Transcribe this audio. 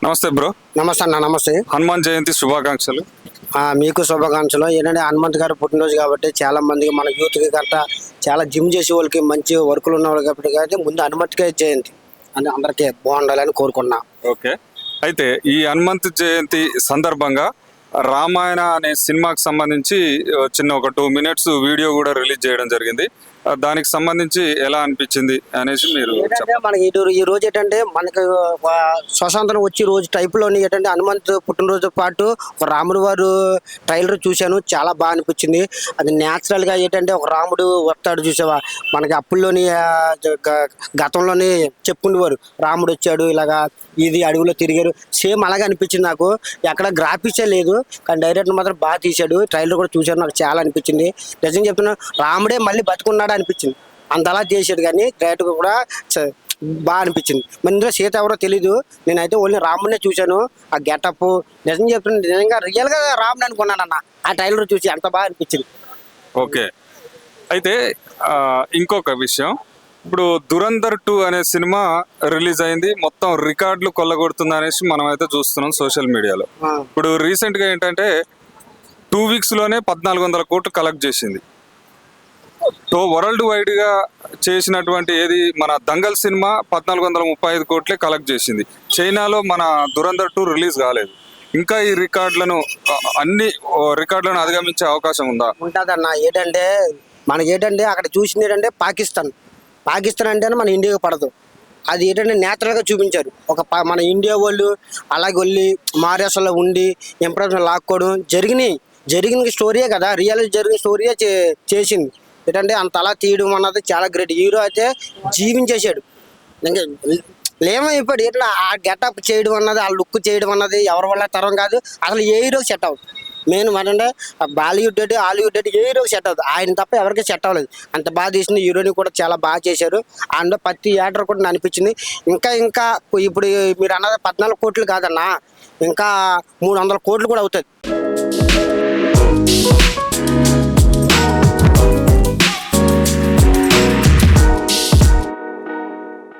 నమస్తే బ్రో. నమస్తే అన్న. నమస్తే. హనుమాన్ జయంతి శుభాకాంక్షలు. మీకు శుభాకాంక్షలు. ఏంటంటే హనుమంత్ గారు పుట్టినరోజు కాబట్టి చాలా మందికి మన యూత్కి గట్రా చాలా జిమ్ చేసే వాళ్ళకి మంచి వర్కులు ఉన్న వాళ్ళు కాబట్టి ముందు హనుమంత్ జయంతి అని అందరికీ బాగుండాలని కోరుకున్నా. ఓకే, అయితే ఈ హనుమంత్ జయంతి సందర్భంగా రామాయణ అనే సినిమాకి సంబంధించి చిన్న ఒక 2 minutes వీడియో కూడా రిలీజ్ చేయడం జరిగింది. దానికి సంబంధించి ఎలా అనిపించింది అనేసి మీరు మనకి ఈ రోజు ఏంటంటే మనకి స్వతంత్రం వచ్చి రోజు టైప్లోని ఏంటంటే హనుమంత్ పుట్టినరోజు పాటు ఒక రాముడు వారు ట్రైలర్ చూశాను. చాలా బాగా అనిపించింది. అది న్యాచురల్గా ఏంటంటే ఒక రాముడు వస్తాడు చూసావా, మనకి అప్పుల్లోని గతంలోని చెప్పుకునేవారు రాముడు వచ్చాడు ఇలాగా ఇది అడవిలో తిరిగారు, సేమ్ అలాగే అనిపించింది నాకు. ఎక్కడ గ్రాఫిక్సే లేదు కానీ డైరెక్టర్ మాత్రం బాగా తీశాడు. ట్రైలర్ కూడా చూశాను, నాకు చాలా అనిపించింది. నిజం చెప్తున్నా, రాముడే మళ్ళీ బతుకున్నాడు అనిపించింది. అంతలా చేశాడు కానీ డైరెక్టర్ కూడా బాగా అనిపించింది. మరి ఇందులో సీత ఎవరో తెలీదు, నేనైతే ఓన్లీ రాముడినే చూశాను. ఆ గెటప్ నిజం చెప్తున్నా, నిజంగా రియల్గా రాముడు అనుకున్నానన్న ఆ ట్రైలర్ చూసి, అంత బాగా అనిపించింది. ఓకే, అయితే ఇంకొక విషయం, ఇప్పుడు ధురంధర్ 2 అనే సినిమా రిలీజ్ అయింది, మొత్తం రికార్డులు కొల్లగొడుతుంది అనేసి మనం అయితే చూస్తున్నాం సోషల్ మీడియాలో. ఇప్పుడు రీసెంట్ గా ఏంటంటే 2 weeks లోనే 1400 కోట్లు కలెక్ట్ చేసింది. సో వరల్డ్ వైడ్ గా చేసినటువంటి ఏది మన దంగల్ సినిమా 1435 కోట్లే కలెక్ట్ చేసింది. చైనాలో మన ధురంధర్ 2 రిలీజ్ కాలేదు. ఇంకా ఈ అన్ని రికార్డులను అధిగమించే అవకాశం ఉందా? ఉంటుందన్న. ఏంటంటే అక్కడ చూసింది ఏంటంటే పాకిస్తాన్ అంటేనే మన ఇండియాకి పడదు. అది ఏంటంటే నేచురల్గా చూపించారు. మన ఇండియా వాళ్ళు అలాగే వెళ్ళి మహారాష్ట్రలో ఉండి ఇంప్రెషన్ లాక్కోవడం జరిగిన స్టోరీయే కదా, రియల్ జరిగిన స్టోరీయే చేసింది. ఏంటంటే అంత అలా తీయడం అన్నది చాలా గ్రేట్. హీరో అయితే జీవించేసాడు, ఇంకా లేమైపోయాడు. ఎట్లా ఆ గెటప్ చేయడం అన్నది, ఆ లుక్ చేయడం అన్నది ఎవరి వల్ల తరం కాదు. అసలు ఏ హీరోకి సెట్ అవ్వదు. మెయిన్ అంటే బాలీవుడ్ అంటే హాలీవుడ్ అంటే ఏ హీరోకి సెట్ అవ్వదు. ఆయన తప్ప ఎవరికి సెట్ అవ్వలేదు. అంత బాగా తీసింది. హీరోని కూడా చాలా బాగా చేశారు. అందులో ప్రతి యాక్టర్ కూడా అనిపించింది. ఇంకా ఇప్పుడు మీరు అన్నది 14 కోట్లు కాదన్నా, ఇంకా 300 కోట్లు కూడా అవుతుంది.